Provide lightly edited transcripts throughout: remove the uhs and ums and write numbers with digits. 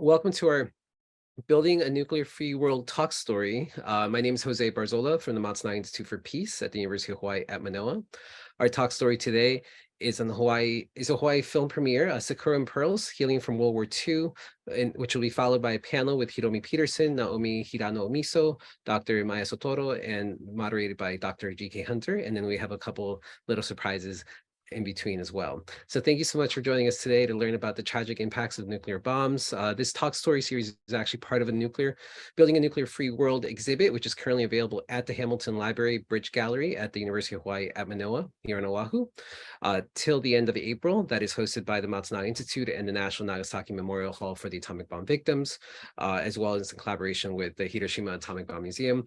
Welcome to our Building a Nuclear-Free World talk story. My name is Jose Barzola from the Matsunaga Institute for Peace at the University of Hawaii at Manoa. Our talk story today is a Hawaii film premiere, Sakura and Pearls, Healing from World War II, which will be followed by a panel with Hiromi Peterson, Naomi, Hirano-Omizo, Dr. Maya Soetoro, and moderated by Dr. G.K. Hunter. And then we have a couple little surprises in between as well. So thank you so much for joining us today to learn about the tragic impacts of nuclear bombs. This talk story series is actually part of Building a Nuclear-Free World exhibit, which is currently available at the Hamilton Library Bridge Gallery at the University of Hawaii at Manoa, here in Oahu, till the end of April. That is hosted by the Matsunaga Institute and the National Nagasaki Memorial Hall for the Atomic Bomb Victims, as well as in collaboration with the Hiroshima Atomic Bomb Museum.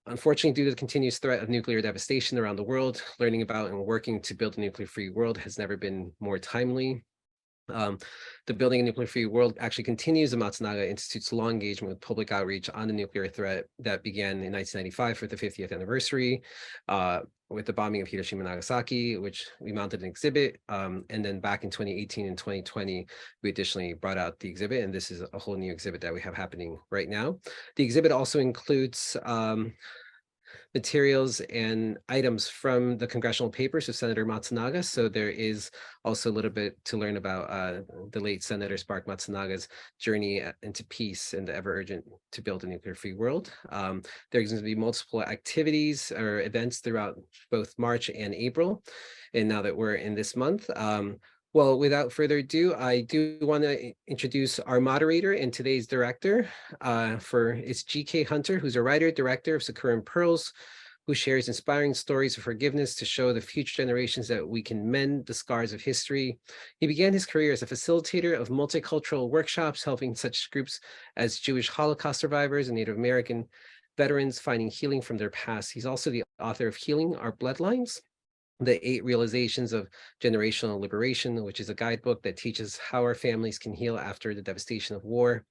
Unfortunately, due to the continuous threat of nuclear devastation around the world, learning about and working to build a nuclear-free world has never been more timely. The Building a Nuclear-Free World actually continues the Matsunaga Institute's long engagement with public outreach on the nuclear threat that began in 1995 for the 50th anniversary, with the bombing of Hiroshima and Nagasaki, which we mounted an exhibit. And then back in 2018 and 2020, we additionally brought out the exhibit, and this is a whole new exhibit that we have happening right now. The exhibit also includes materials and items from the congressional papers of Senator Matsunaga. So there is also a little bit to learn about the late Senator Spark Matsunaga's journey into peace and the ever urgent to build a nuclear-free world. There's going to be multiple activities or events throughout both March and April. And now that we're in this month, well, without further ado, I do want to introduce our moderator and today's director. It's G.K. Hunter, who's a writer, director of Sakura and Pearls, who shares inspiring stories of forgiveness to show the future generations that we can mend the scars of history. He began his career as a facilitator of multicultural workshops, helping such groups as Jewish Holocaust survivors and Native American veterans finding healing from their past. He's also the author of Healing Our Bloodlines, the 8 Realizations of Generational Liberation, which is a guidebook that teaches how our families can heal after the devastation of war.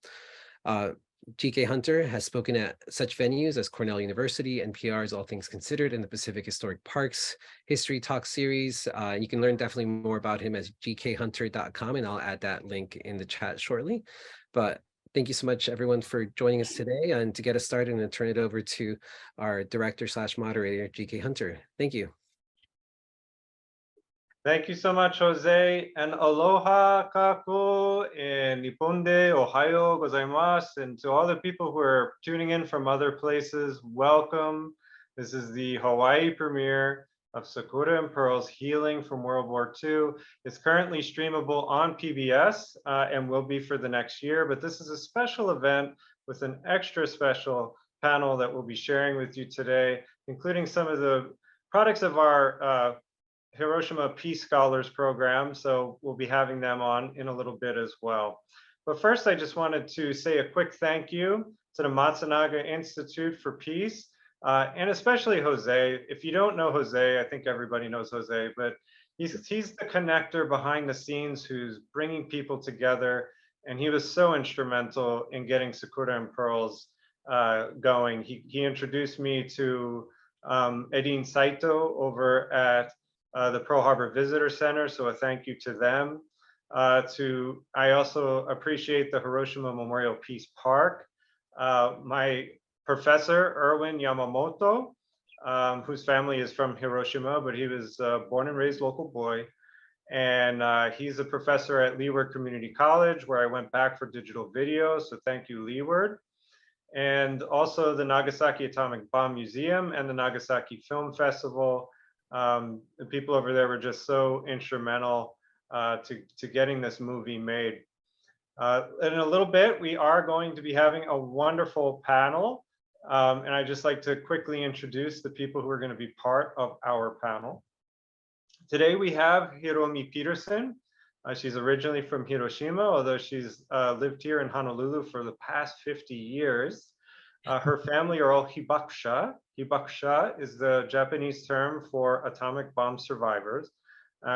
G.K. Hunter has spoken at such venues as Cornell University, NPR's All Things Considered, and the Pacific Historic Parks History Talk Series. You can learn definitely more about him at gkhunter.com, and I'll add that link in the chat shortly. But thank you so much, everyone, for joining us today. And to get us started, I'm going to turn it over to our director/moderator, G.K. Hunter. Thank you. Thank you so much, Jose, and aloha kaku in Nippon de Ohayo gozaimasu. And to all the people who are tuning in from other places, welcome. This is the Hawaii premiere of Sakura and Pearls, Healing from World War II. It's currently streamable on PBS and will be for the next year, but this is a special event with an extra special panel that we'll be sharing with you today, including some of the products of our Hiroshima Peace Scholars program, so we'll be having them on in a little bit as well. But first, I just wanted to say a quick thank you to the Matsunaga Institute for Peace, and especially Jose. If you don't know Jose, I think everybody knows Jose, but he's the connector behind the scenes who's bringing people together, and he was so instrumental in getting Sakura and Pearls going. He introduced me to Edin Saito over at the Pearl Harbor Visitor Center, so a thank you to them. I also appreciate the Hiroshima Memorial Peace Park. My professor, Erwin Yamamoto, whose family is from Hiroshima, but he was born and raised local boy. And he's a professor at Leeward Community College, where I went back for digital video, so thank you, Leeward. And also the Nagasaki Atomic Bomb Museum and the Nagasaki Film Festival. The people over there were just so instrumental to getting this movie made. In a little bit, we are going to be having a wonderful panel. And I'd just like to quickly introduce the people who are going to be part of our panel. Today we have Hiromi Peterson. She's originally from Hiroshima, although she's lived here in Honolulu for the past 50 years. Her family are all hibakusha. Hibakusha is the Japanese term for atomic bomb survivors.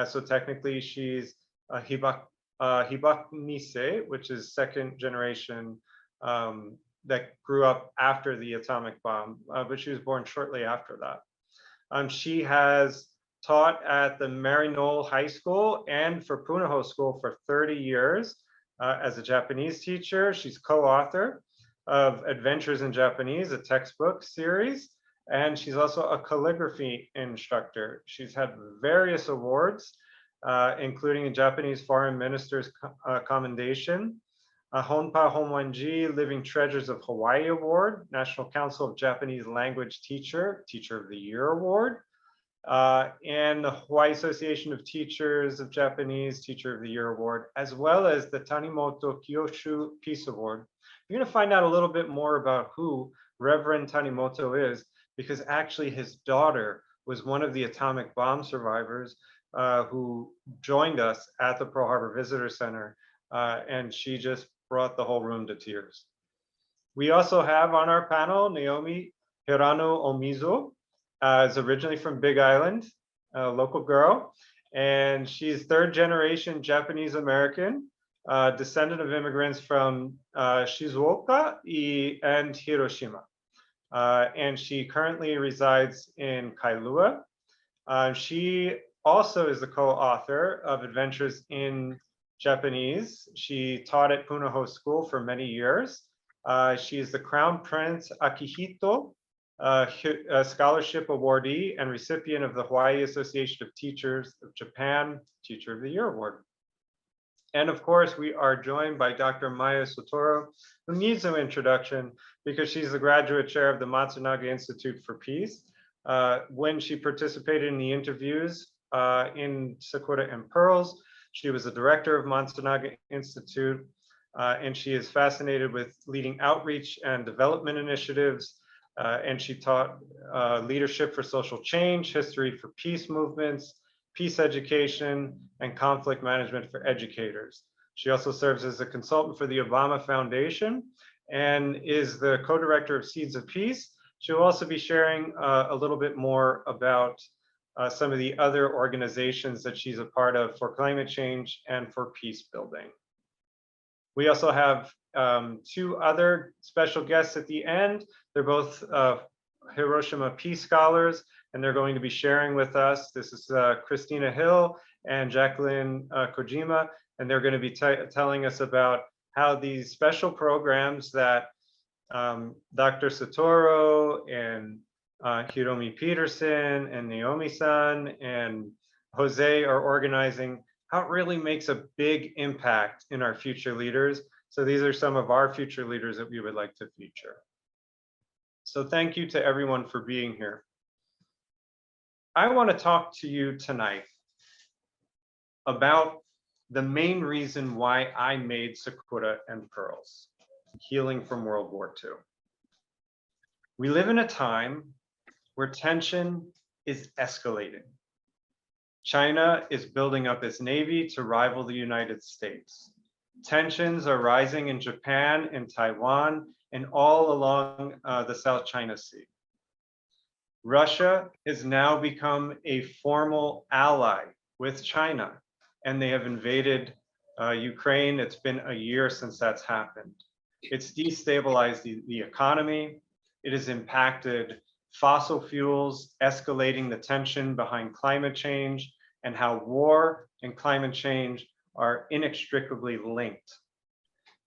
So technically she's a Hibaku Nisei, which is second generation that grew up after the atomic bomb, but she was born shortly after that. She has taught at the Maryknoll High School and for Punahou School for 30 years. as a Japanese teacher. She's co-author of Adventures in Japanese, a textbook series, and she's also a calligraphy instructor. She's had various awards, including a Japanese Foreign Minister's Commendation, a Honpa Hongwanji Living Treasures of Hawaii Award, National Council of Japanese Language Teacher, Teacher of the Year Award, and the Hawaii Association of Teachers of Japanese Teacher of the Year Award, as well as the Tanimoto Kiyoshi Peace Award. You're going to find out a little bit more about who Reverend Tanimoto is, because actually his daughter was one of the atomic bomb survivors who joined us at the Pearl Harbor Visitor Center, and she just brought the whole room to tears. We also have on our panel Naomi Hirano-Omizo, is originally from Big Island, a local girl, and she's third generation Japanese American, descendant of immigrants from Shizuoka and Hiroshima. And she currently resides in Kailua. She also is the co-author of Adventures in Japanese. She taught at Punahou School for many years. She is the Crown Prince Akihito Scholarship Awardee and recipient of the Hawaii Association of Teachers of Japan Teacher of the Year Award. And of course, we are joined by Dr. Maya Soetoro, who needs no introduction because she's the graduate chair of the Matsunaga Institute for Peace. When she participated in the interviews in Sakura and Pearls, she was the director of Matsunaga Institute, and she is fascinated with leading outreach and development initiatives. And she taught leadership for social change, history for peace movements, peace education, and conflict management for educators. She also serves as a consultant for the Obama Foundation and is the co-director of Seeds of Peace. She'll also be sharing a little bit more about some of the other organizations that she's a part of for climate change and for peace building. We also have two other special guests at the end. They're both Hiroshima Peace Scholars, and they're going to be sharing with us. This is Christina Hill and Jacqueline Kojima, and they're going to be telling us about how these special programs that Dr. Soetoro and Hiromi Peterson and Naomi-san and Jose are organizing, how it really makes a big impact in our future leaders. So these are some of our future leaders that we would like to feature. So thank you to everyone for being here. I want to talk to you tonight about the main reason why I made Sakura and Pearls, Healing from World War II. We live in a time where tension is escalating. China is building up its navy to rival the United States. Tensions are rising in Japan and Taiwan and all along the South China Sea. Russia has now become a formal ally with China, and they have invaded Ukraine. It's been a year since that's happened. It's destabilized the economy. It has impacted fossil fuels, escalating the tension behind climate change, and how war and climate change are inextricably linked.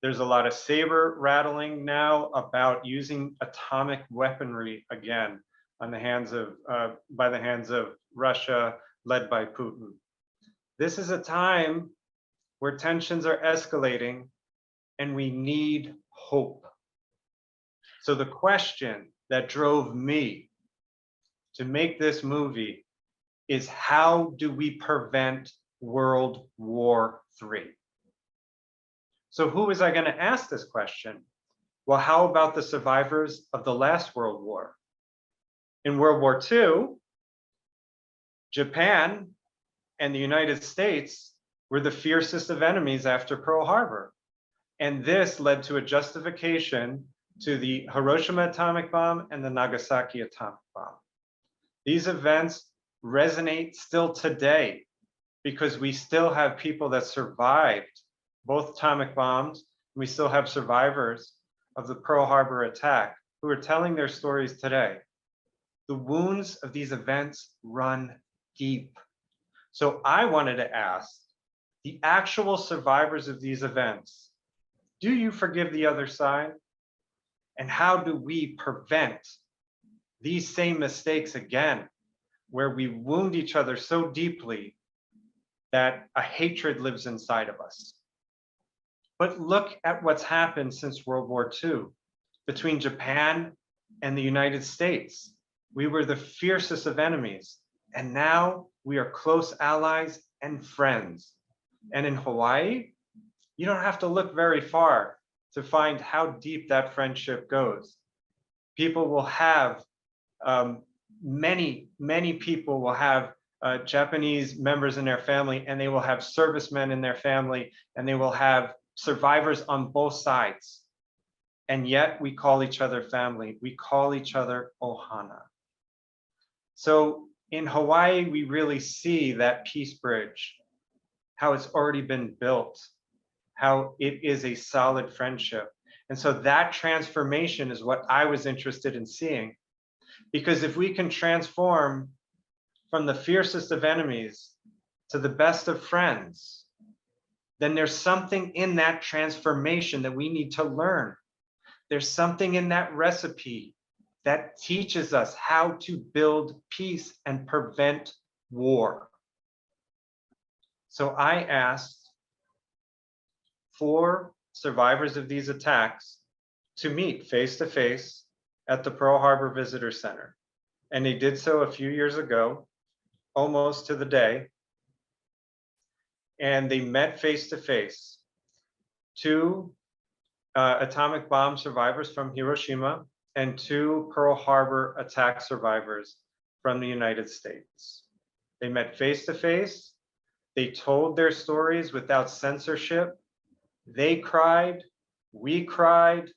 There's a lot of saber rattling now about using atomic weaponry again on the hands of, by the hands of Russia, led by Putin. This is a time where tensions are escalating and we need hope. So the question that drove me to make this movie is, how do we prevent World War III? So who was I going to ask this question? Well, how about the survivors of the last World War? In World War II, Japan and the United States were the fiercest of enemies after Pearl Harbor. And this led to a justification to the Hiroshima atomic bomb and the Nagasaki atomic bomb. These events resonate still today because we still have people that survived both atomic bombs. We still have survivors of the Pearl Harbor attack who are telling their stories today. The wounds of these events run deep. So I wanted to ask, the actual survivors of these events, do you forgive the other side? And how do we prevent these same mistakes again, where we wound each other so deeply that a hatred lives inside of us? But look at what's happened since World War II between Japan and the United States. We were the fiercest of enemies, and now we are close allies and friends. And in Hawaii, you don't have to look very far to find how deep that friendship goes. People will have, many people will have Japanese members in their family, and they will have servicemen in their family, and they will have survivors on both sides. And yet we call each other family. We call each other ohana. So in Hawaii, we really see that peace bridge, how it's already been built, how it is a solid friendship. And so that transformation is what I was interested in seeing. Because if we can transform from the fiercest of enemies to the best of friends, then there's something in that transformation that we need to learn. There's something in that recipe that teaches us how to build peace and prevent war. So I asked 4 survivors of these attacks to meet face to face at the Pearl Harbor Visitor Center. And they did so a few years ago, almost to the day. And they met face to face. 2 atomic bomb survivors from Hiroshima and 2 Pearl Harbor attack survivors from the United States. They met face to face. They told their stories without censorship. They cried, we cried,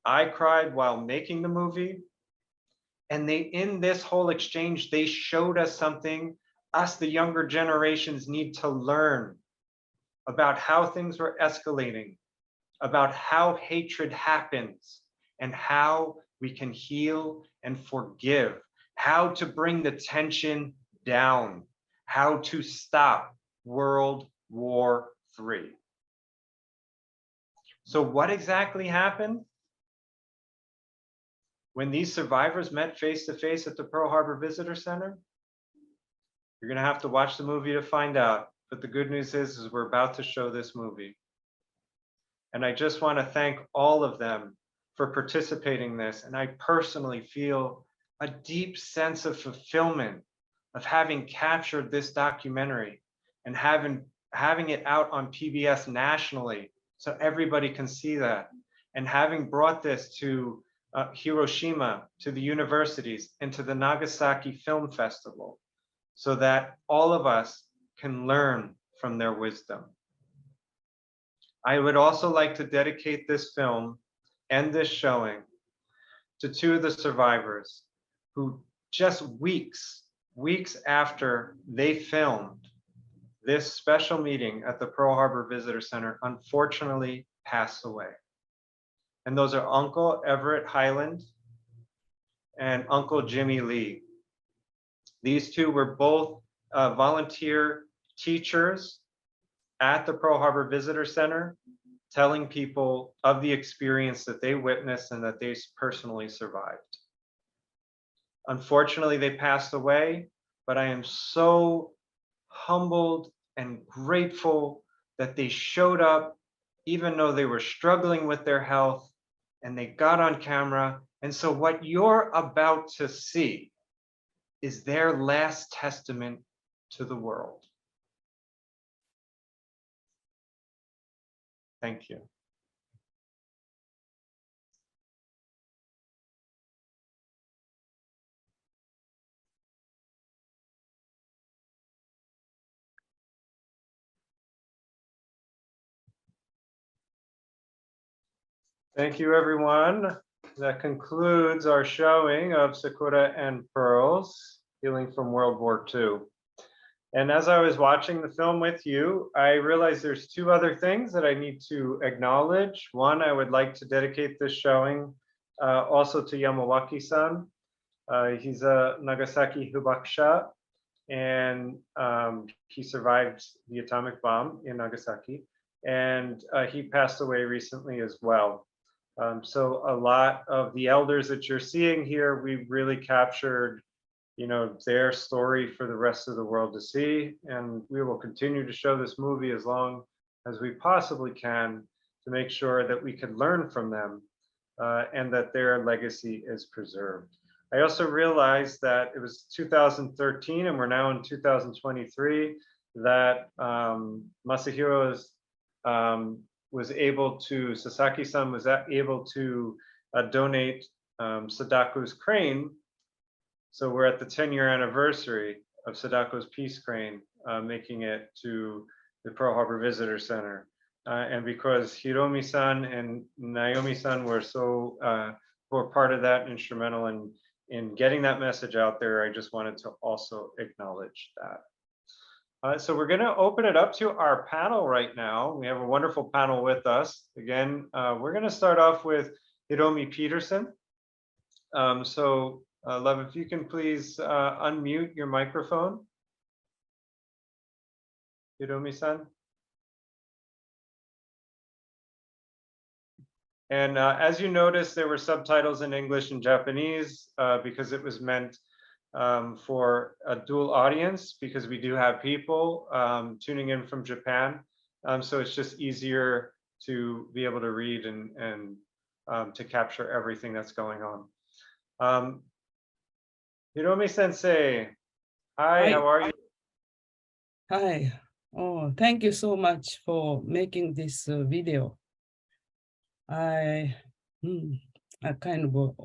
I cried while making the movie. And in this whole exchange, they showed us something us, the younger generations, need to learn about how things were escalating, about how hatred happens, and how we can heal and forgive, how to bring the tension down, how to stop World War III. So what exactly happened? When these survivors met face to face at the Pearl Harbor Visitor Center, you're gonna have to watch the movie to find out. But the good news is we're about to show this movie. And I just want to thank all of them for participating in this. And I personally feel a deep sense of fulfillment of having captured this documentary and having it out on PBS nationally so everybody can see that. And having brought this to Hiroshima, to the universities, and to the Nagasaki Film Festival, so that all of us can learn from their wisdom. I would also like to dedicate this film and this showing to 2 of the survivors who just weeks after they filmed this special meeting at the Pearl Harbor Visitor Center, unfortunately passed away. And those are Uncle Everett Highland and Uncle Jimmy Lee. These 2 were both volunteer teachers at the Pearl Harbor Visitor Center, telling people of the experience that they witnessed and that they personally survived. Unfortunately, they passed away, but I am so humbled and grateful that they showed up, even though they were struggling with their health, and they got on camera. And so what you're about to see is their last testament to the world. Thank you. Thank you, everyone. That concludes our showing of Sakura and Pearls, Healing from World War II. And as I was watching the film with you, I realized there's 2 other things that I need to acknowledge. One, I would like to dedicate this showing also to Yamawaki-san. He's a Nagasaki hibakusha, and he survived the atomic bomb in Nagasaki, and he passed away recently as well. So a lot of the elders that you're seeing here, we really captured, you know, their story for the rest of the world to see, and we will continue to show this movie as long as we possibly can to make sure that we could learn from them and that their legacy is preserved. I also realized that it was 2013 and we're now in 2023 that Masahiro was able to, Sasaki-san was able to donate Sadako's crane. So we're at the 10-year anniversary of Sadako's Peace Crane, making it to the Pearl Harbor Visitor Center. And because Hiromi-san and Naomi-san were part of that, instrumental in getting that message out there, I just wanted to also acknowledge that. So we're going to open it up to our panel right now. We have a wonderful panel with us. Again, we're going to start off with Hiromi Peterson. Love, if you can please unmute your microphone. Hiromi-san. And as you notice, there were subtitles in English and Japanese because it was meant for a dual audience, because we do have people tuning in from Japan. So it's just easier to be able to read and to capture everything that's going on. Hiromi Sensei, hi, how are you? Hi. Oh, thank you so much for making this video. I kind of,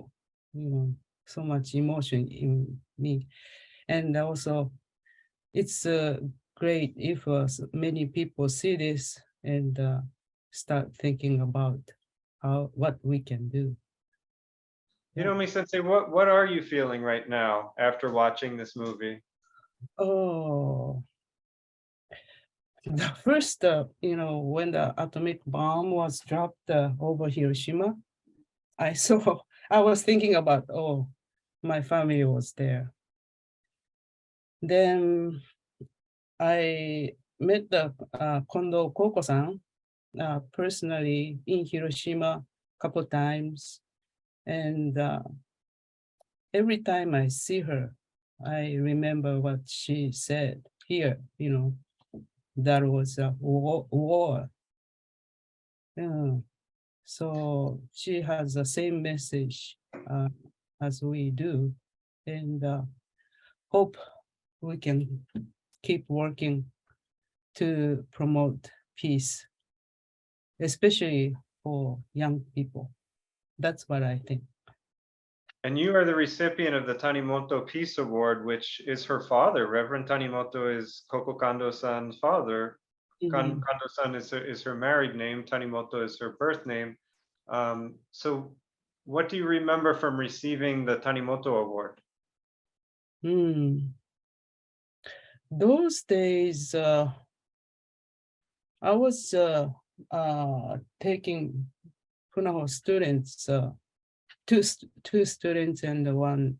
so much emotion in me. And also, it's great if many people see this and start thinking about what we can do. Hiromi Sensei, what are you feeling right now after watching this movie? Oh, the first, when the atomic bomb was dropped over Hiroshima, I was thinking about, my family was there. Then I met the Kondo Koko-san personally in Hiroshima a couple times. And every time I see her, I remember what she said here, that was a war. So she has the same message as we do, and hope we can keep working to promote peace, especially for young people. That's what I think. And you are the recipient of the Tanimoto Peace Award, which is her father. Reverend Tanimoto is Koko Kando-san's father. Kando-san is her married name. Tanimoto is her birth name. So what do you remember from receiving the Tanimoto Award? Those days, I was taking Punahou students, two students and one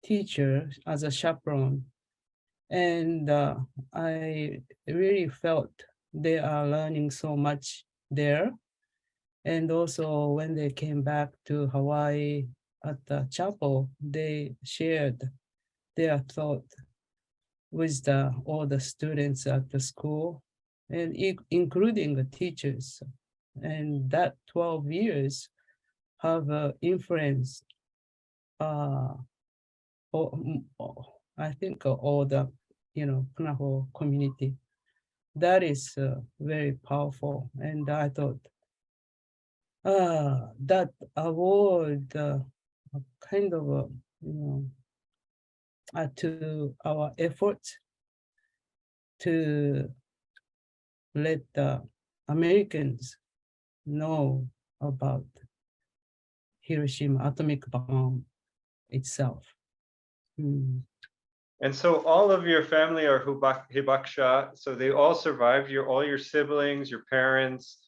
teacher as a chaperone. And I really felt they are learning so much there. And also when they came back to Hawaii at the chapel, they shared their thought with all the students at the school, and including the teachers. And that 12 years have influenced, I think, all the, Punahou community. That is very powerful. And I thought that award kind of, to our efforts to let the Americans know about Hiroshima atomic bomb itself. And so all of your family are hibakusha, so they all survived. All your siblings, your parents,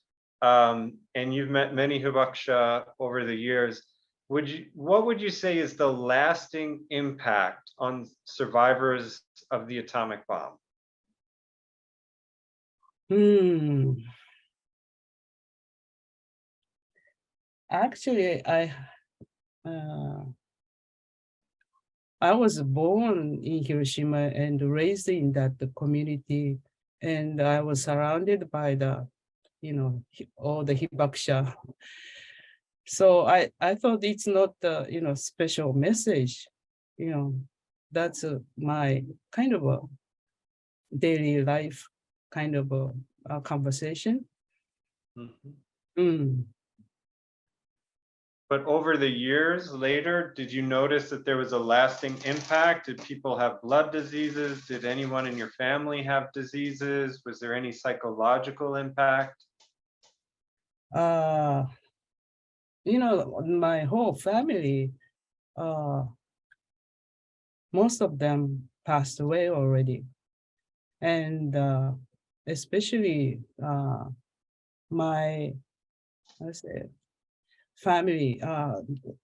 and you've met many hibakusha over the years. what would you say is the lasting impact on survivors of the atomic bomb? Actually, I was born in Hiroshima and raised in that community, and I was surrounded by the, all the hibakusha. So I thought it's not the, special message, that's my kind of a daily life kind of a conversation. But over the years later, did you notice that there was a lasting impact? Did people have blood diseases? Did anyone in your family have diseases? Was there any psychological impact? My whole family, most of them passed away already. And especially my, let's say, family,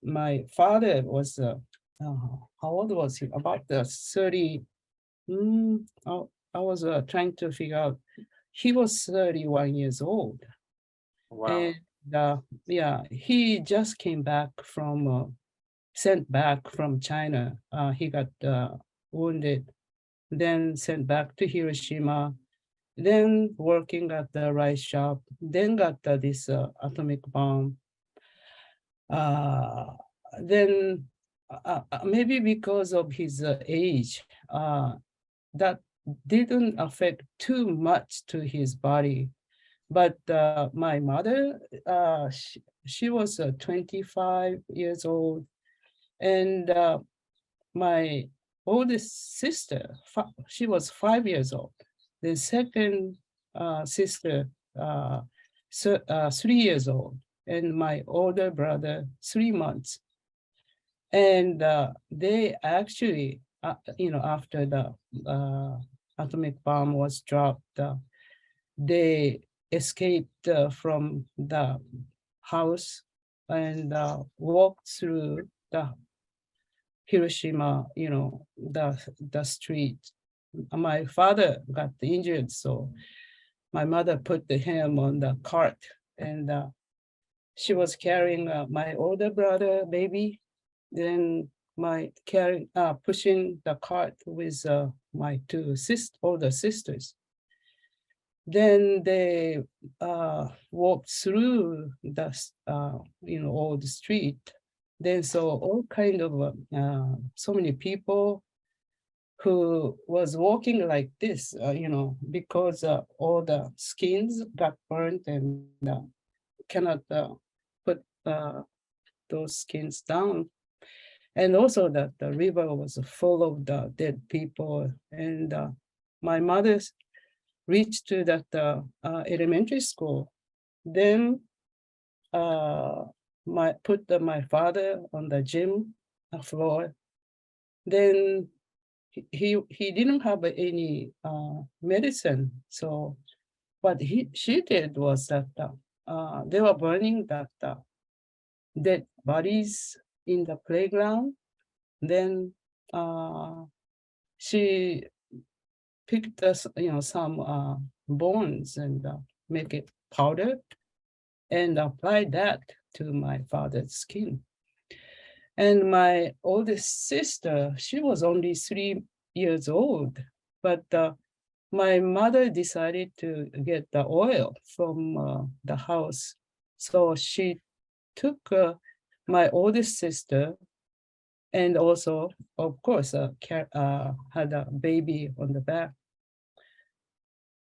my father was, how old was he? About 30, I was trying to figure out, he was 31 years old. Wow. And yeah, he just came back from, sent back from China. He got wounded, then sent back to Hiroshima, then working at the rice shop, then got this atomic bomb. Then maybe because of his age, that didn't affect too much to his body. But my mother, she was 25 years old, and my oldest sister, she was 5 years old. The second sister, 3 years old, and my older brother, 3 months. And they actually, after the atomic bomb was dropped, they escaped from the house and walked through the Hiroshima, the street. My father got injured, so my mother put him on the cart, and she was carrying my older brother, baby, then pushing the cart with my two older sisters. Then they walked through the old street. Then saw all kind of so many people who was walking like this, because all the skins got burnt and cannot put those skins down. And also that the river was full of the dead people. And my mother reached to that elementary school. Then put my father on the gym floor. Then he didn't have any medicine. So what she did was that they were burning that dead bodies in the playground. Then she picked some bones and make it powder and apply that to my father's skin. And my oldest sister, she was only 3 years old, but my mother decided to get the oil from the house. So she took my oldest sister and also, of course, had a baby on the back.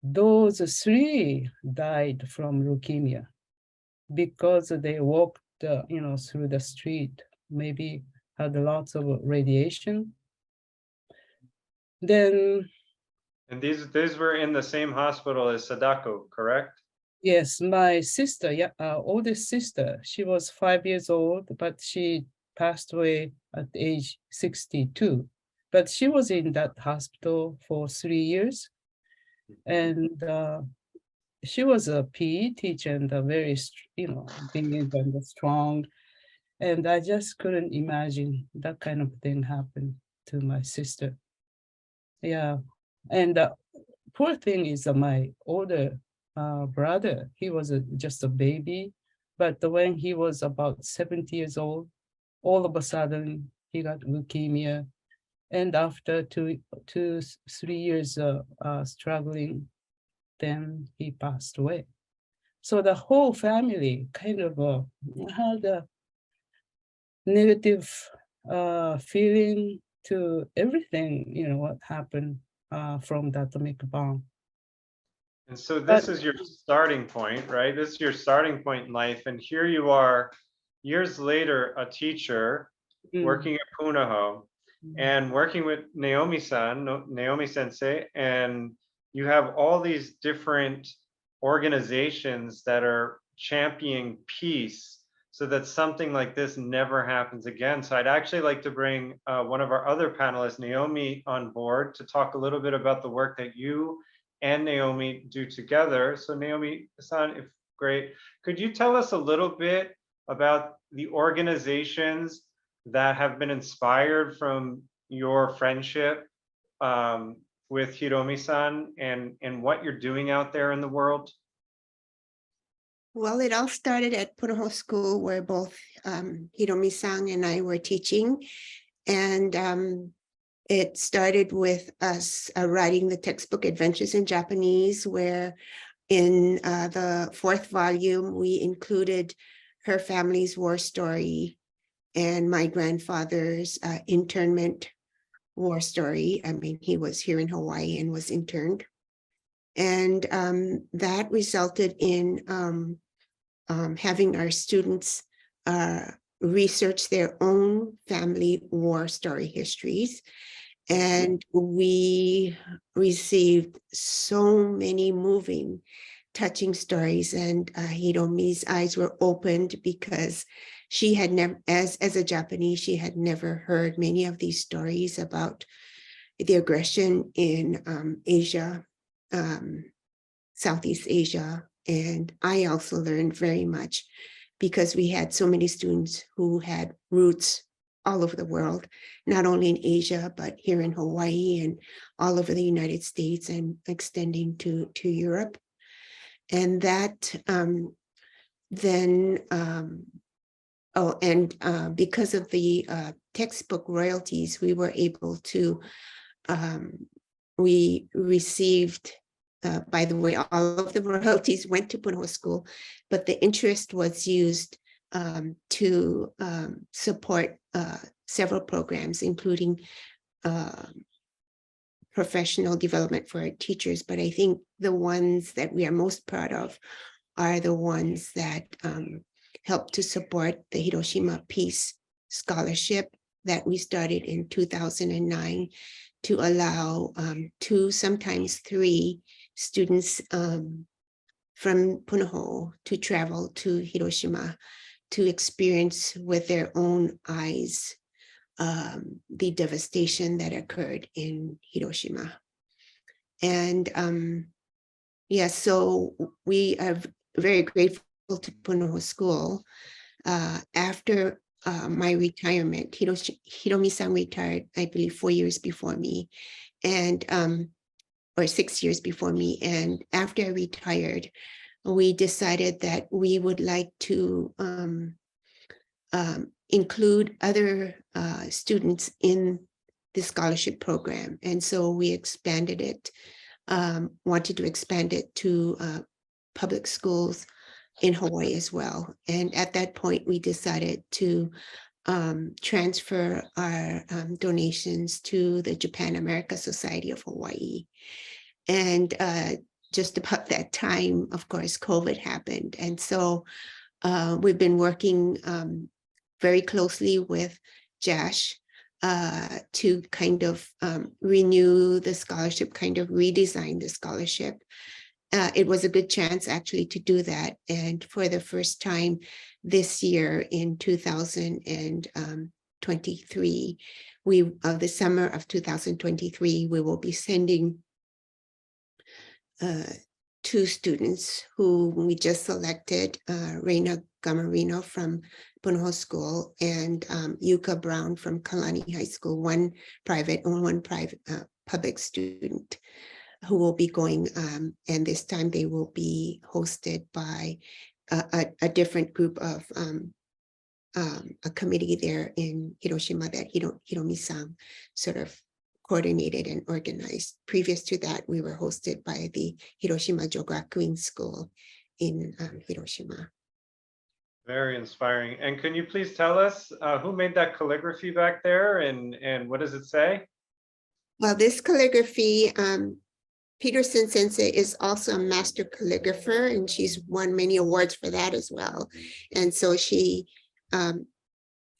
Those 3 died from leukemia because they walked, through the street, maybe had lots of radiation. Then. And these were in the same hospital as Sadako, correct? Yes, my sister, oldest sister, she was 5 years old, but she passed away at age 62. But she was in that hospital for 3 years. And she was a PE teacher and a very, big and strong. And I just couldn't imagine that kind of thing happen to my sister. Yeah, and poor thing is my older brother. He was just a baby, but when he was about 70 years old, all of a sudden he got leukemia, and after 3 years struggling, then he passed away. So the whole family kind of had a negative feeling to everything, what happened from the atomic bomb. And so But this is your starting point, right? This is your starting point in life. And here you are years later, a teacher working at Punahou and working with Naomi-san, Naomi sensei, and you have all these different organizations that are championing peace so that something like this never happens again. So I'd actually like to bring one of our other panelists, Naomi, on board to talk a little bit about the work that you and Naomi do together. So Naomi-san, if great, could you tell us a little bit about the organizations that have been inspired from your friendship with Hiromi-san and what you're doing out there in the world? Well, it all started at Punahou School, where both Hiromi-san and I were teaching. And it started with us writing the textbook Adventures in Japanese, where in the 4th volume, we included her family's war story and my grandfather's internment war story. I mean, he was here in Hawaii and was interned. And that resulted in having our students research their own family war story histories. And we received so many moving, touching stories, and Hiromi's eyes were opened because she had never, as a Japanese, she had never heard many of these stories about the aggression in Asia, Southeast Asia. And I also learned very much because we had so many students who had roots all over the world, not only in Asia, but here in Hawaii and all over the United States and extending to Europe. And that because of the textbook royalties, we were able to, we received, by the way, all of the royalties went to Punahou School, but the interest was used to support several programs, including professional development for our teachers. But I think the ones that we are most proud of are the ones that help to support the Hiroshima Peace Scholarship that we started in 2009 to allow 2, sometimes 3 students from Punahou to travel to Hiroshima to experience with their own eyes the devastation that occurred in Hiroshima. And so we are very grateful to Punahou School. After my retirement, Hiromi-san retired, I believe, 4 years before me, and or 6 years before me. And after I retired, we decided that we would like to include other students in the scholarship program. And so we expanded it, wanted to expand it to public schools in Hawaii as well. And at that point, we decided to transfer our donations to the Japan America Society of Hawaii. And just about that time, of course, COVID happened. And so we've been working very closely with JASH to kind of renew the scholarship, kind of redesign the scholarship. It was a good chance actually to do that. And for the first time this year in 2023, the summer of 2023, we will be sending two students who we just selected, Reina Gamarino from Punahou School and Yuka Brown from Kalani High School, one private and one public student who will be going, and this time they will be hosted by a different group of a committee there in Hiroshima that Hiromi-san sort of coordinated and organized. Previous to that, we were hosted by the Hiroshima Jogakuin School in Hiroshima. Very inspiring. And can you please tell us who made that calligraphy back there, and what does it say? Well, this calligraphy, Peterson Sensei is also a master calligrapher, and she's won many awards for that as well. And so she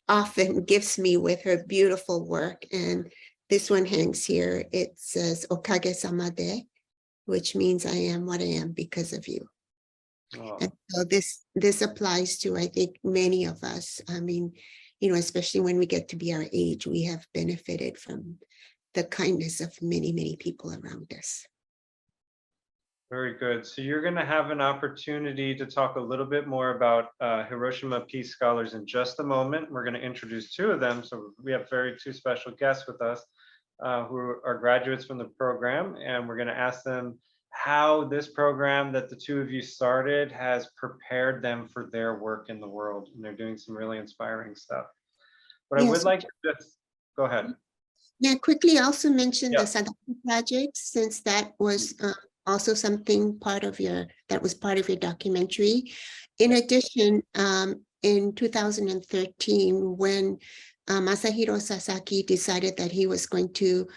often gifts me with her beautiful work. And this one hangs here. It says "Okage-sama de," which means I am what I am because of you. Oh. And so this applies to, I think, many of us. I mean, especially when we get to be our age, we have benefited from the kindness of many, many people around us. Very good. So you're going to have an opportunity to talk a little bit more about Hiroshima Peace Scholars in just a moment. We're going to introduce two of them. So we have two special guests with us who are graduates from the program, and we're going to ask them how this program that the two of you started has prepared them for their work in the world. And they're doing some really inspiring stuff. But I would like to just go ahead. Yeah, quickly also mention Yeah. the Sadako project, since that was also something that was part of your documentary. In addition, in 2013, when Masahiro Sasaki decided that he was going to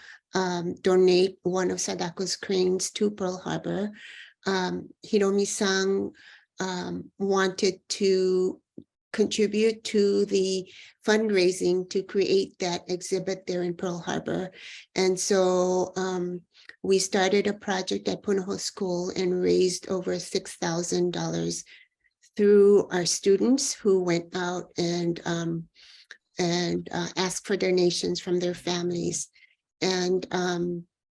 donate one of Sadako's cranes to Pearl Harbor, Hiromi-san wanted to contribute to the fundraising to create that exhibit there in Pearl Harbor. And so we started a project at Punahou School and raised over $6,000 through our students who went out and asked for donations from their families. And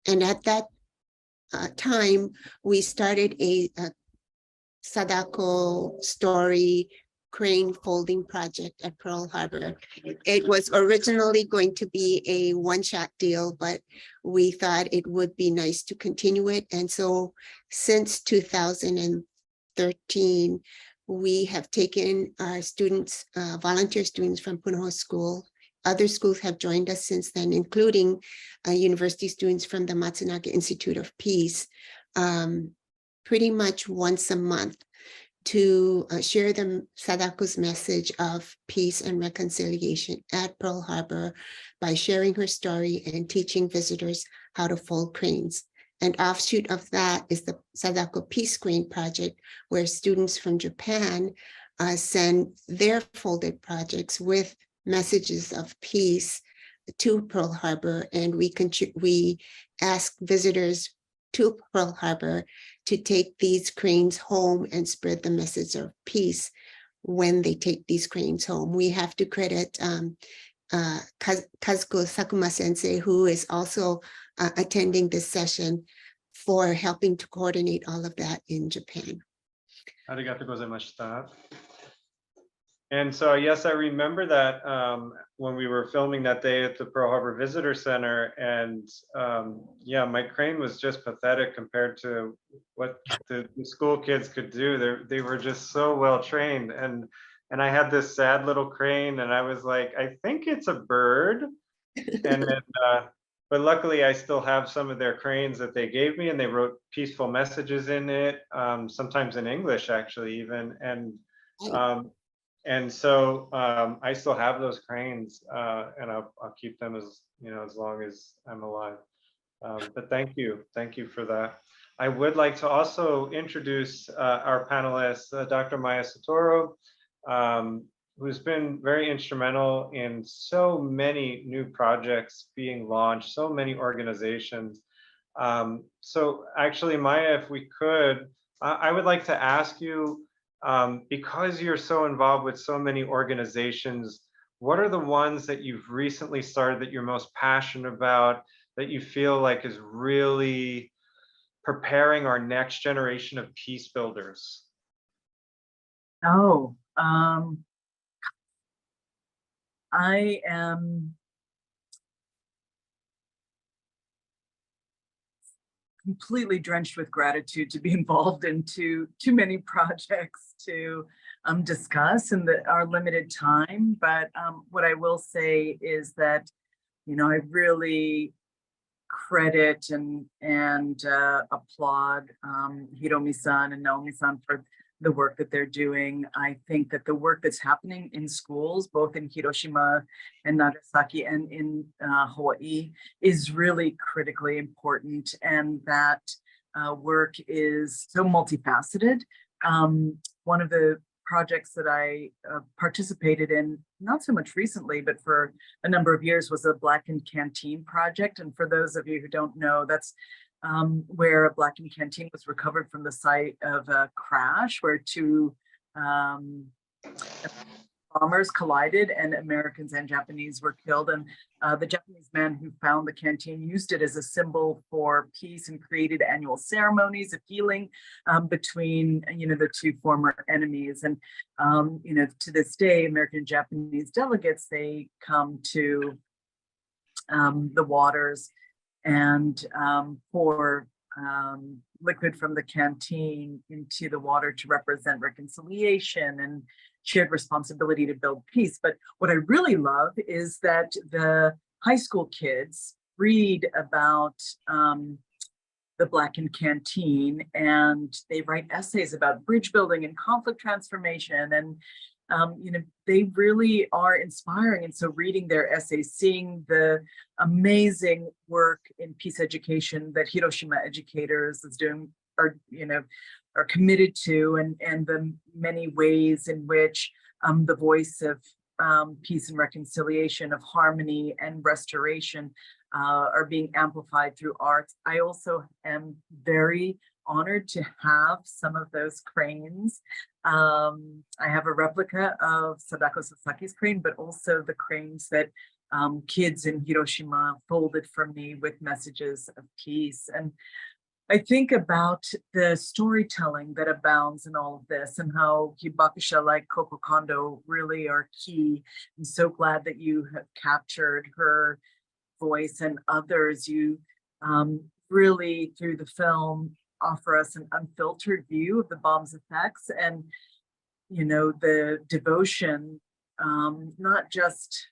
at that time, we started a Sadako story crane folding project at Pearl Harbor. It was originally going to be a one-shot deal, but we thought it would be nice to continue it. And so since 2013, we have taken our students, volunteer students from Punahou School. Other schools have joined us since then, including university students from the Matsunaga Institute of Peace, pretty much once a month, to share the Sadako's message of peace and reconciliation at Pearl Harbor by sharing her story and teaching visitors how to fold cranes. An offshoot of that is the Sadako Peace Crane Project, where students from Japan send their folded projects with messages of peace to Pearl Harbor, and we ask visitors to Pearl Harbor to take these cranes home and spread the message of peace when they take these cranes home. We have to credit Kazuko Sakuma Sensei, who is also attending this session, for helping to coordinate all of that in Japan. Arigatou gozaimashita. And so, yes, I remember that when we were filming that day at the Pearl Harbor Visitor Center, and yeah, my crane was just pathetic compared to what the school kids could do. They were just so well trained, and I had this sad little crane, and I was like, I think it's a bird, and then. But luckily, I still have some of their cranes that they gave me, and they wrote peaceful messages in it, sometimes in English, actually, even. And so I still have those cranes, and I'll keep them as long as I'm alive. But thank you for that. I would like to also introduce our panelists, Dr. Maya Soetoro, who's been very instrumental in so many new projects being launched, so many organizations. So actually, Maya, if we could, I would like to ask you, because you're so involved with so many organizations, what are the ones that you've recently started that you're most passionate about, that you feel like is really preparing our next generation of peace builders? Oh, I am completely drenched with gratitude to be involved in too many projects to discuss in our limited time. But what I will say is that, you know, I really credit and applaud Hiromi-san and Naomi-san for the work that they're doing. I think that the work that's happening in schools, both in Hiroshima and Nagasaki and in Hawaii, is really critically important, and that work is so multifaceted. One of the projects that I participated in, not so much recently, but for a number of years, was a Blackened Canteen project. And for those of you who don't know, that's where a blackened canteen was recovered from the site of a crash where two bombers collided and Americans and Japanese were killed. And the Japanese man who found the canteen used it as a symbol for peace and created annual ceremonies of healing between, you know, the two former enemies. And, you know, to this day, American and Japanese delegates, they come to the waters and pour liquid from the canteen into the water to represent reconciliation and shared responsibility to build peace. But what I really love is that the high school kids read about the Blackened Canteen, and they write essays about bridge building and conflict transformation, and you know, they really are inspiring. And so reading their essays, seeing the amazing work in peace education that Hiroshima educators are committed to, and the many ways in which the voice of peace and reconciliation, of harmony and restoration are being amplified through arts. I also am very honored to have some of those cranes. I have a replica of Sadako Sasaki's crane, but also the cranes that kids in Hiroshima folded for me with messages of peace. And I think about the storytelling that abounds in all of this, and how hibakusha like Koko Kondo really are key. I'm so glad that you have captured her voice and others. You really, through the film, offer us an unfiltered view of the bomb's effects, and, you know, the devotion, not just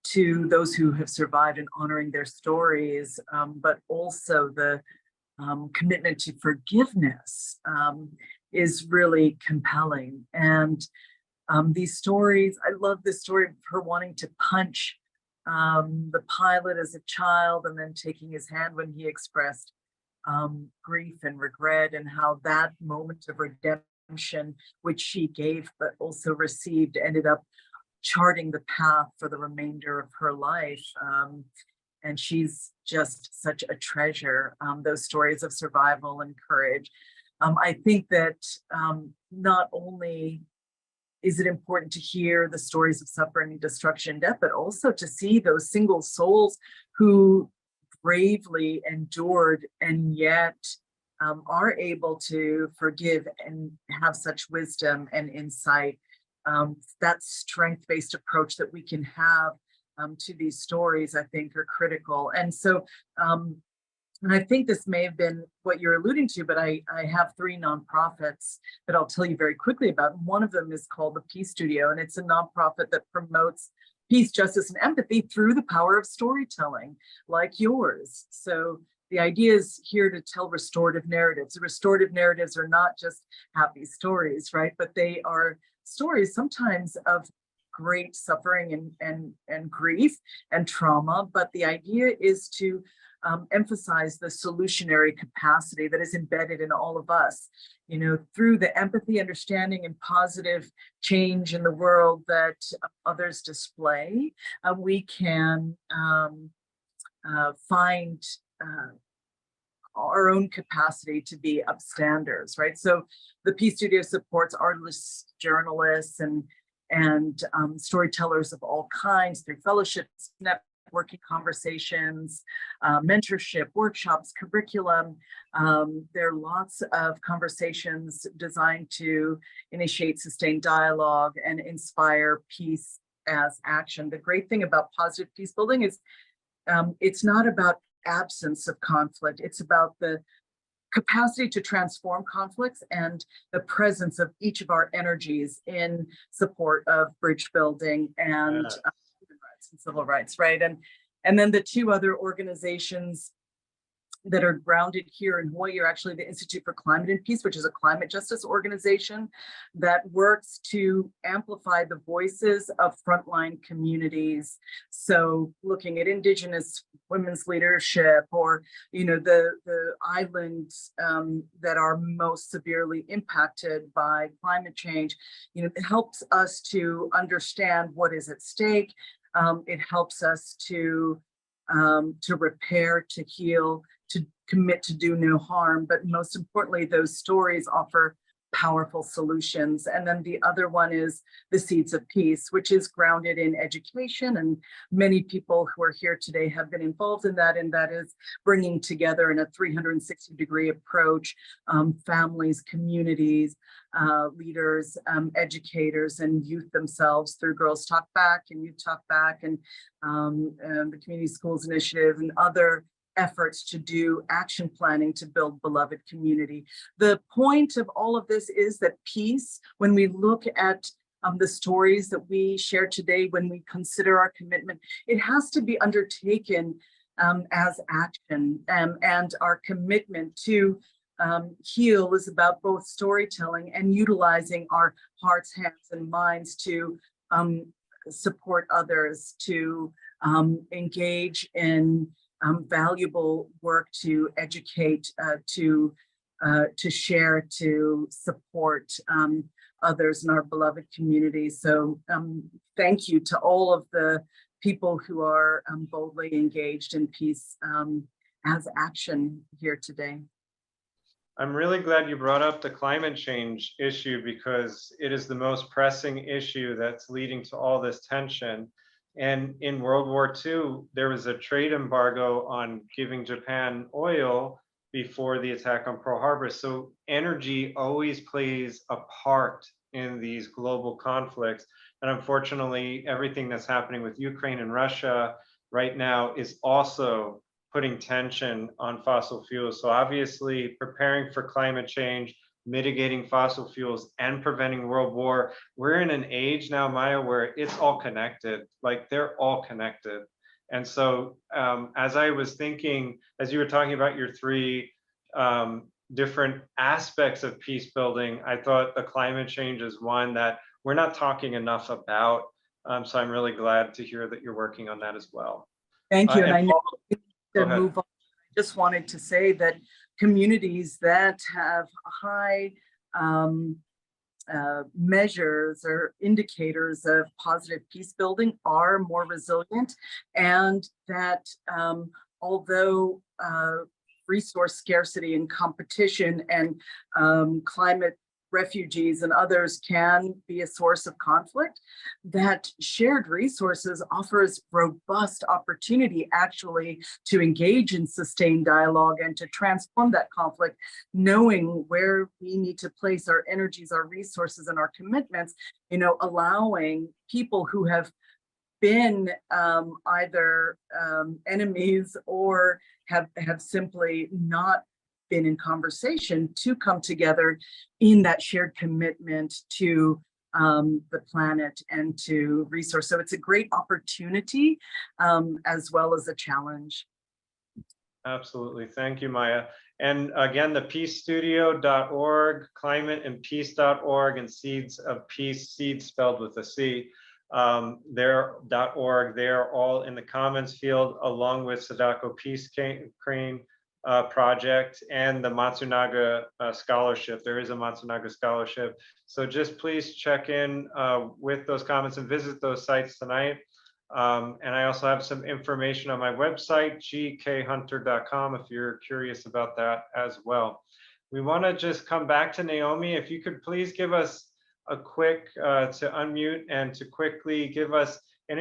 to those who have survived and honoring their stories, but also the commitment to forgiveness is really compelling. And these stories, I love this story of her wanting to punch the pilot as a child, and then taking his hand when he expressed grief and regret, and how that moment of redemption, which she gave but also received, ended up charting the path for the remainder of her life. And she's just such a treasure, those stories of survival and courage. I think that not only is it important to hear the stories of suffering, destruction, death, but also to see those single souls who bravely endured and yet are able to forgive and have such wisdom and insight. That strength-based approach that we can have to these stories, I think, are critical. And so, and I think this may have been what you're alluding to, but I have 3 nonprofits that I'll tell you very quickly about. One of them is called the Peace Studio, and it's a nonprofit that promotes peace, justice, and empathy through the power of storytelling, like yours. So the idea is here to tell restorative narratives. The restorative narratives are not just happy stories, right? But they are stories sometimes of great suffering and grief and trauma. But the idea is to emphasize the solutionary capacity that is embedded in all of us, you know, through the empathy, understanding, and positive change in the world that others display. We can find our own capacity to be upstanders, right? So the Peace Studio supports artists, journalists, and storytellers of all kinds through fellowships, networking conversations, mentorship, workshops, curriculum. There are lots of conversations designed to initiate sustained dialogue and inspire peace as action. The great thing about positive peace building is it's not about absence of conflict. It's about the capacity to transform conflicts and the presence of each of our energies in support of bridge building and human rights and civil rights, right? And then the two other organizations that are grounded here in Hawaii are actually the Institute for Climate and Peace, which is a climate justice organization that works to amplify the voices of frontline communities. So looking at Indigenous women's leadership, or the islands that are most severely impacted by climate change, it helps us to understand what is at stake. It helps us to repair, to heal, to commit to do no harm, but most importantly, those stories offer powerful solutions. And then the other one is the Seeds of Peace, which is grounded in education, and many people who are here today have been involved in that, and that is bringing together in a 360-degree approach, families, communities, leaders, educators, and youth themselves through Girls Talk Back and Youth Talk Back and the Community Schools Initiative and other efforts to do action planning to build beloved community. The point of all of this is that peace, when we look at the stories that we share today, when we consider our commitment, it has to be undertaken as action, and our commitment to heal is about both storytelling and utilizing our hearts, hands, and minds to support others, to engage in valuable work, to educate, to share, to support others in our beloved community. So thank you to all of the people who are boldly engaged in peace as action here today. I'm really glad you brought up the climate change issue, because it is the most pressing issue that's leading to all this tension. And in World War II, there was a trade embargo on giving Japan oil before the attack on Pearl Harbor. So energy always plays a part in these global conflicts. And unfortunately, everything that's happening with Ukraine and Russia right now is also putting tension on fossil fuels. So obviously, preparing for climate change, mitigating fossil fuels, and preventing world war. We're in an age now, Maya, where it's all connected. Like, they're all connected. And so as I was thinking, as you were talking about your three different aspects of peace building, I thought the climate change is one that we're not talking enough about. So I'm really glad to hear that you're working on that as well. Thank you. And I know to ahead. move on, I just wanted to say that communities that have high measures or indicators of positive peace building are more resilient, and that although resource scarcity and competition and climate refugees and others can be a source of conflict, that shared resources offers robust opportunity actually to engage in sustained dialogue and to transform that conflict, knowing where we need to place our energies, our resources, and our commitments, allowing people who have been either enemies or have simply not been in conversation to come together in that shared commitment to the planet and to resource. So it's a great opportunity as well as a challenge. Absolutely. Thank you, Maya. And again, the peacestudio.org, climateandpeace.org, and Seeds of Peace, seeds spelled with a C. They're.org. They're all in the comments field, along with Sadako Peace Crane project and the Matsunaga scholarship. There is a Matsunaga scholarship. So just please check in with those comments and visit those sites tonight. And I also have some information on my website, gkhunter.com, if you're curious about that as well. We want to just come back to Naomi. If you could please give us a quick to unmute and to quickly give us an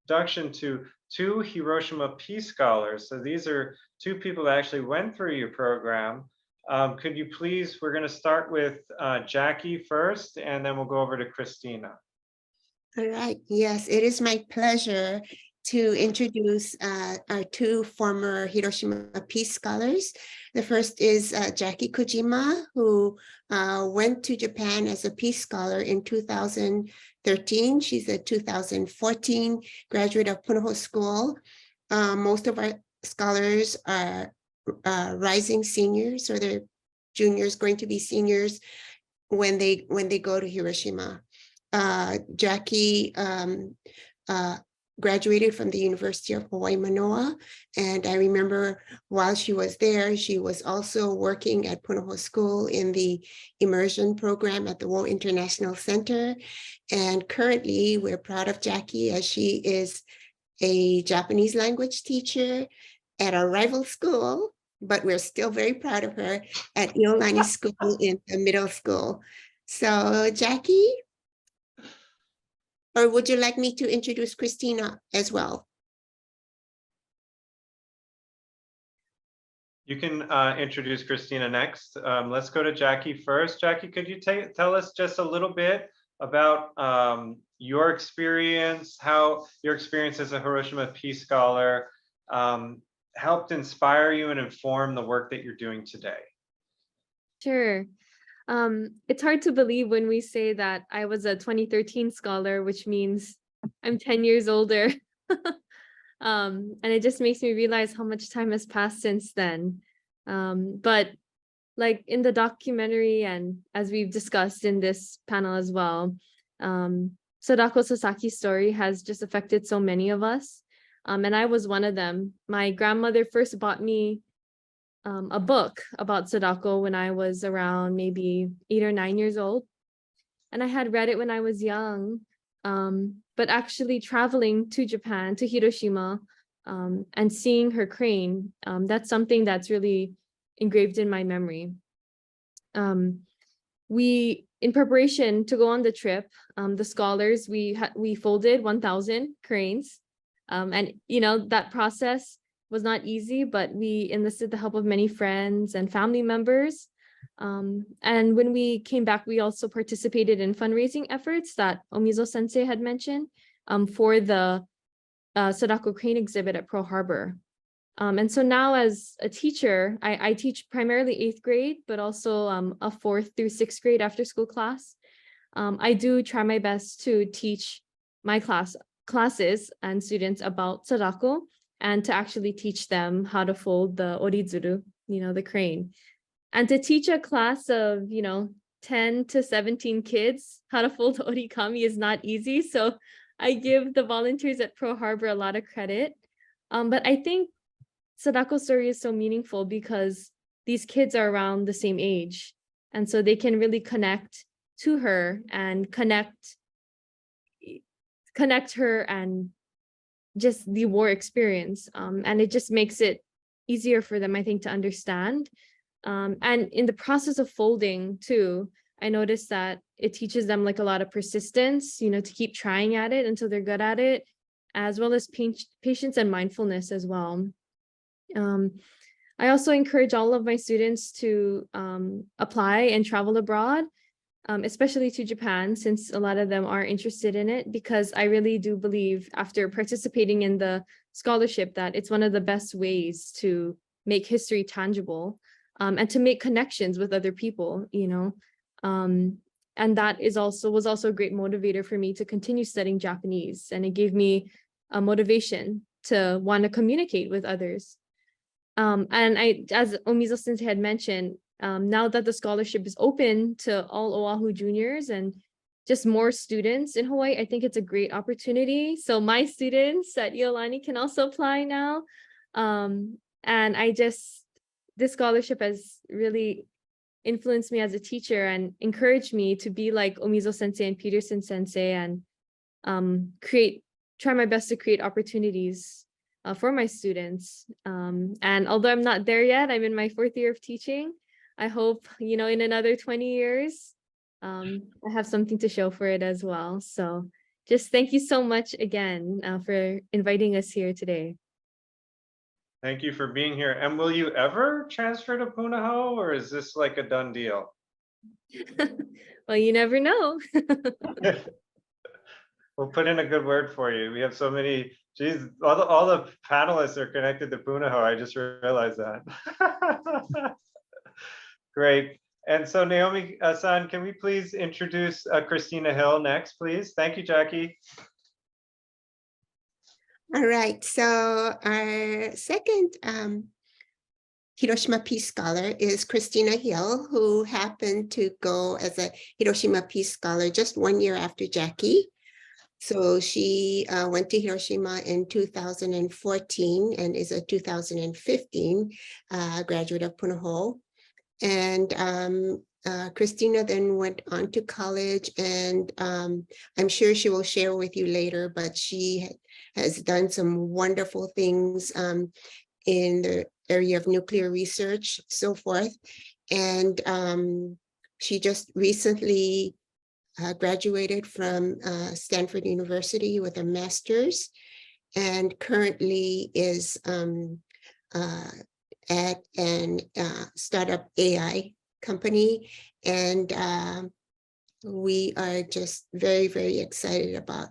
introduction to two Hiroshima Peace Scholars. So these are two people that actually went through your program. Could you please, we're going to start with Jackie first, and then we'll go over to Christina. All right. Yes, it is my pleasure to introduce our two former Hiroshima Peace Scholars. The first is Jackie Kojima, who went to Japan as a Peace Scholar in 2013. She's a 2014 graduate of Punahou School. Most of our scholars are rising seniors, or they're juniors going to be seniors when they go to Hiroshima. Jackie graduated from the University of Hawaii Manoa, and I remember while she was there, she was also working at Punahou School in the immersion program at the Wo International Center. And currently, we're proud of Jackie as she is a Japanese language teacher at our rival school, but we're still very proud of her at Iolani School in the middle school. So Jackie, or would you like me to introduce Christina as well? You can introduce Christina next. Let's go to Jackie first. Jackie, could you tell us just a little bit about your experience, how your experience as a Hiroshima Peace Scholar helped inspire you and inform the work that you're doing today? Sure. It's hard to believe when we say that I was a 2013 scholar, which means I'm 10 years older. And it just makes me realize how much time has passed since then. But like in the documentary, and as we've discussed in this panel as well, Sadako Sasaki's story has just affected so many of us. And I was one of them. My grandmother first bought me a book about Sadako when I was around maybe 8 or 9 years old. And I had read it when I was young, but actually traveling to Japan, to Hiroshima, and seeing her crane, that's something that's really engraved in my memory. We, in preparation to go on the trip, the scholars, we folded 1,000 cranes. And, you know, that process was not easy, but we enlisted the help of many friends and family members. And when we came back, we also participated in fundraising efforts that Omizo Sensei had mentioned for the Sadako crane exhibit at Pearl Harbor. And so now as a teacher, I teach primarily 8th grade, but also a 4th through 6th grade after school class. I do try my best to teach my classes and students about Sadako, and to actually teach them how to fold the orizuru, you know, the crane. And to teach a class of, you know, 10 to 17 kids how to fold origami is not easy. So I give the volunteers at Pearl Harbor a lot of credit. But I think Sadako's story is so meaningful because these kids are around the same age. And so they can really connect to her and connect her and just the war experience. And it just makes it easier for them, I think, to understand. And in the process of folding too, I noticed that it teaches them like a lot of persistence, you know, to keep trying at it until they're good at it, as well as patience and mindfulness as well. I also encourage all of my students to apply and travel abroad, especially to Japan, since a lot of them are interested in it, because I really do believe after participating in the scholarship that it's one of the best ways to make history tangible and to make connections with other people, you know. And that was also a great motivator for me to continue studying Japanese, and it gave me a motivation to want to communicate with others. And as Omizo Sensei had mentioned, now that the scholarship is open to all Oahu juniors and just more students in Hawaii, I think it's a great opportunity. So my students at Iolani can also apply now. And this scholarship has really influenced me as a teacher and encouraged me to be like Omizo Sensei and Peterson Sensei and try my best to create opportunities for my students. And although I'm not there yet, I'm in my 4th year of teaching. I hope, you know, in another 20 years, I have something to show for it as well. So just thank you so much again for inviting us here today. Thank you for being here. And will you ever transfer to Punahou, or is this like a done deal? Well, you never know. We'll put in a good word for you. We have so many, geez, all the panelists are connected to Punahou. I just realized that. Great. And so Naomi san, can we please introduce Christina Hill next, please? Thank you, Jackie. All right, so our second Hiroshima Peace Scholar is Christina Hill, who happened to go as a Hiroshima Peace Scholar just 1 year after Jackie. So she went to Hiroshima in 2014 and is a 2015 graduate of Punahou. And Christina then went on to college, and I'm sure she will share with you later, but she has done some wonderful things in the area of nuclear research, so forth. And she just recently graduated from Stanford University with a master's, and currently is at an startup AI company. And we are just very, very excited about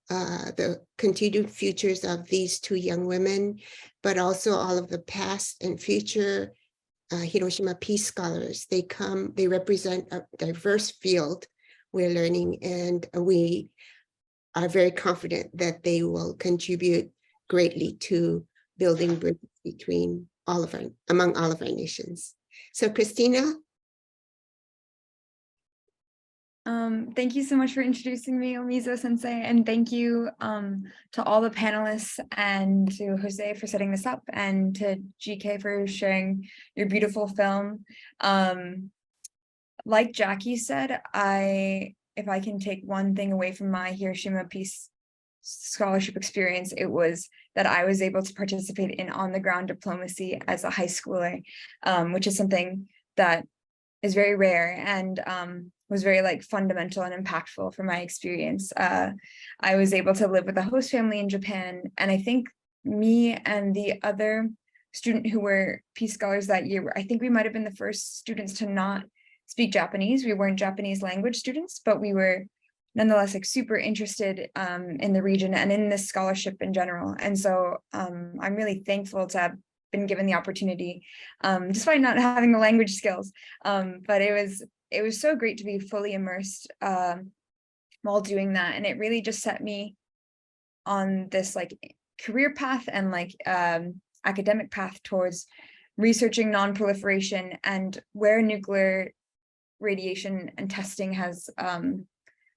the continued futures of these two young women, but also all of the past and future Hiroshima Peace Scholars. They represent a diverse field, we're learning, and we are very confident that they will contribute greatly to building bridges between among all of our nations. So Christina. Thank you so much for introducing me, Omizo Sensei, and thank you to all the panelists and to Jose for setting this up, and to GK for sharing your beautiful film. Like Jackie said, if I can take one thing away from my Hiroshima Peace Scholarship experience, it was that I was able to participate in on-the-ground diplomacy as a high schooler, which is something that is very rare and was very fundamental and impactful for my experience. I was able to live with a host family in Japan, and I think me and the other student who were Peace Scholars that year, I think we might have been the first students to not speak Japanese. We weren't Japanese language students, but we were nonetheless super interested in the region and in this scholarship in general. And so I'm really thankful to have been given the opportunity, despite not having the language skills. But it was so great to be fully immersed while doing that. And it really just set me on this career path and academic path towards researching non-proliferation and where nuclear radiation and testing has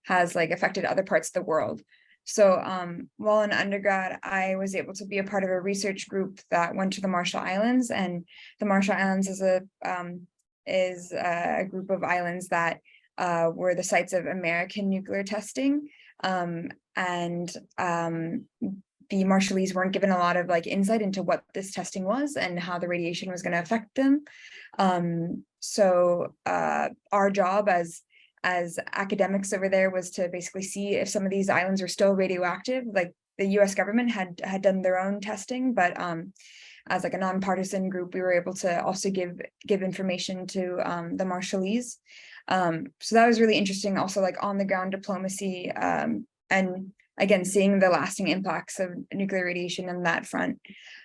affected other parts of the world. So while in undergrad, I was able to be a part of a research group that went to the Marshall Islands, and the Marshall Islands is a group of islands that were the sites of American nuclear testing, and the Marshallese weren't given a lot of insight into what this testing was and how the radiation was going to affect them. So our job as academics over there was to basically see if some of these islands are still radioactive. The US government had done their own testing, but as a nonpartisan group, we were able to also give information to the Marshallese. So that was really interesting, also on the ground diplomacy, and again, seeing the lasting impacts of nuclear radiation in that front.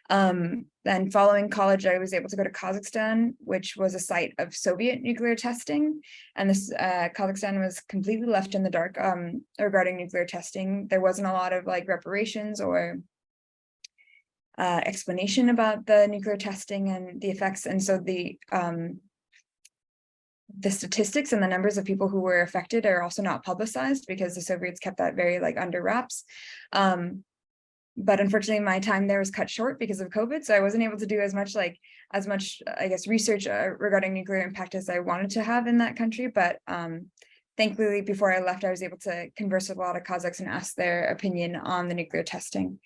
Then following college, I was able to go to Kazakhstan, which was a site of Soviet nuclear testing. And this Kazakhstan was completely left in the dark regarding nuclear testing. There wasn't a lot of reparations or explanation about the nuclear testing and the effects. And so the statistics and the numbers of people who were affected are also not publicized because the Soviets kept that very under wraps. But unfortunately, my time there was cut short because of COVID, so I wasn't able to do as much research regarding nuclear impact as I wanted to have in that country. But thankfully, before I left, I was able to converse with a lot of Kazakhs and ask their opinion on the nuclear testing.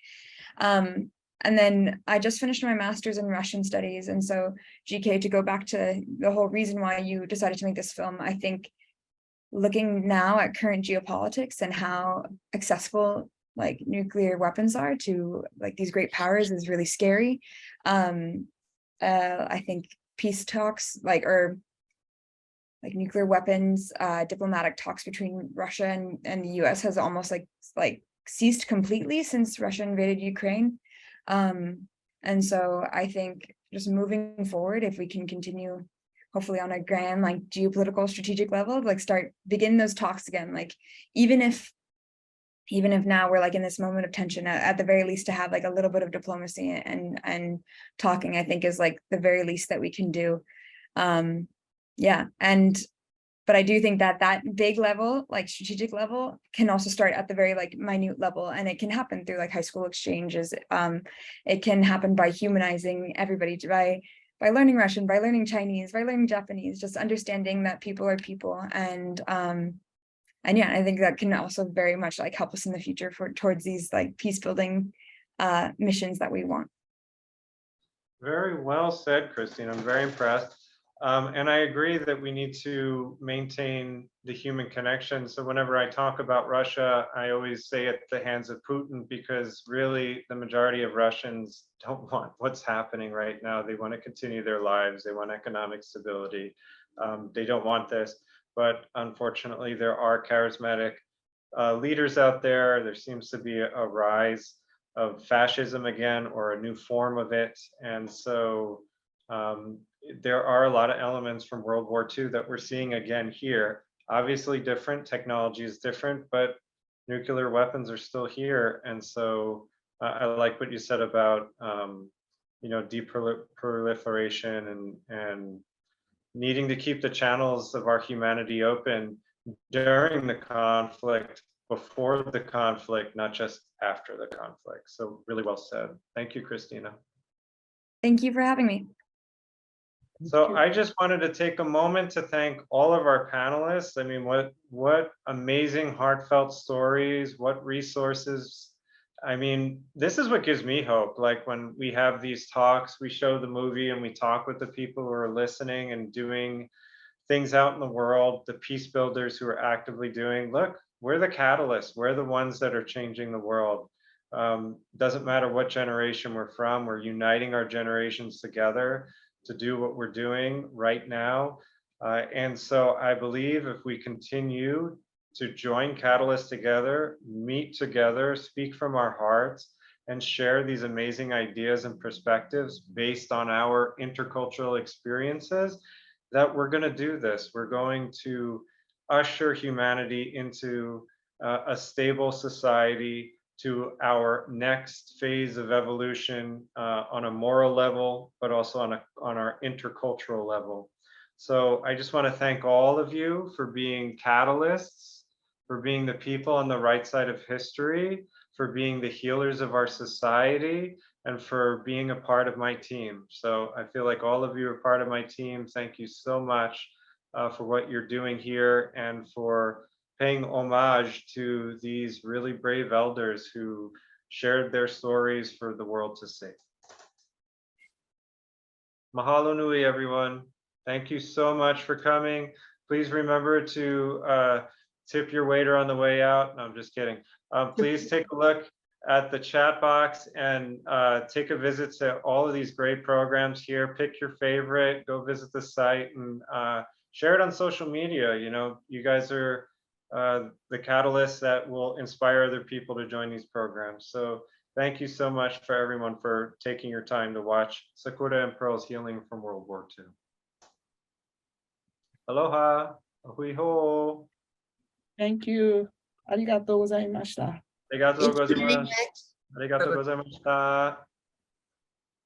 And then I just finished my master's in Russian studies. And so GK, to go back to the whole reason why you decided to make this film, I think looking now at current geopolitics and how accessible like nuclear weapons are to like these great powers is really scary. I think peace talks or nuclear weapons, diplomatic talks between Russia and the US has almost like ceased completely since Russia invaded Ukraine. And so I think just moving forward, if we can continue, hopefully on a grand like geopolitical strategic level, like begin those talks again. Like even if now we're like in this moment of tension, at the very least to have like a little bit of diplomacy and talking, I think is like the very least that we can do. Yeah, but I do think that big level, like strategic level, can also start at the very like minute level, and it can happen through like high school exchanges. It can happen by humanizing everybody, by learning Russian, by learning Chinese, by learning Japanese, just understanding that people are people. And yeah, I think that can also very much like help us in the future towards these like peace building missions that we want. Very well said, Christine. I'm very impressed. And I agree that we need to maintain the human connection. So whenever I talk about Russia, I always say at the hands of Putin, because really the majority of Russians don't want what's happening right now. They want to continue their lives. They want economic stability. They don't want this. But unfortunately, there are charismatic leaders out there. There seems to be a rise of fascism again, or a new form of it. And so there are a lot of elements from World War II that we're seeing again here. Obviously different, technology is different, but nuclear weapons are still here. And so I like what you said about deproliferation and needing to keep the channels of our humanity open during the conflict, before the conflict, not just after the conflict. So really well said. Thank you, Christina. Thank you for having me. So I just wanted to take a moment to thank all of our panelists. I mean, what amazing heartfelt stories, what resources. I mean, this is what gives me hope. Like when we have these talks, we show the movie and we talk with the people who are listening and doing things out in the world, the peace builders who are actively doing, look, we're the catalysts. We're the ones that are changing the world. Doesn't matter what generation we're from, we're uniting our generations together to do what we're doing right now. And so I believe if we continue to join catalysts together, meet together, speak from our hearts, and share these amazing ideas and perspectives based on our intercultural experiences, that we're going to do this. We're going to usher humanity into a stable society, to our next phase of evolution on a moral level, but also on our intercultural level. So I just want to thank all of you for being catalysts, for being the people on the right side of history, for being the healers of our society, and for being a part of my team. So I feel like all of you are part of my team. Thank you so much for what you're doing here and for paying homage to these really brave elders who shared their stories for the world to see. Mahalo nui, everyone. Thank you so much for coming. Please remember to tip your waiter on the way out. No, I'm just kidding. Please take a look at the chat box and take a visit to all of these great programs here. Pick your favorite, go visit the site, and share it on social media. You know, you guys are the catalysts that will inspire other people to join these programs. So thank you so much for everyone for taking your time to watch Sakura and Pearl's Healing from World War II. Aloha, ahui ho. Thank you. Arigatou gozaimashita. Arigatou Thank you very gozaimasu. much. Arigatou gozaimashita.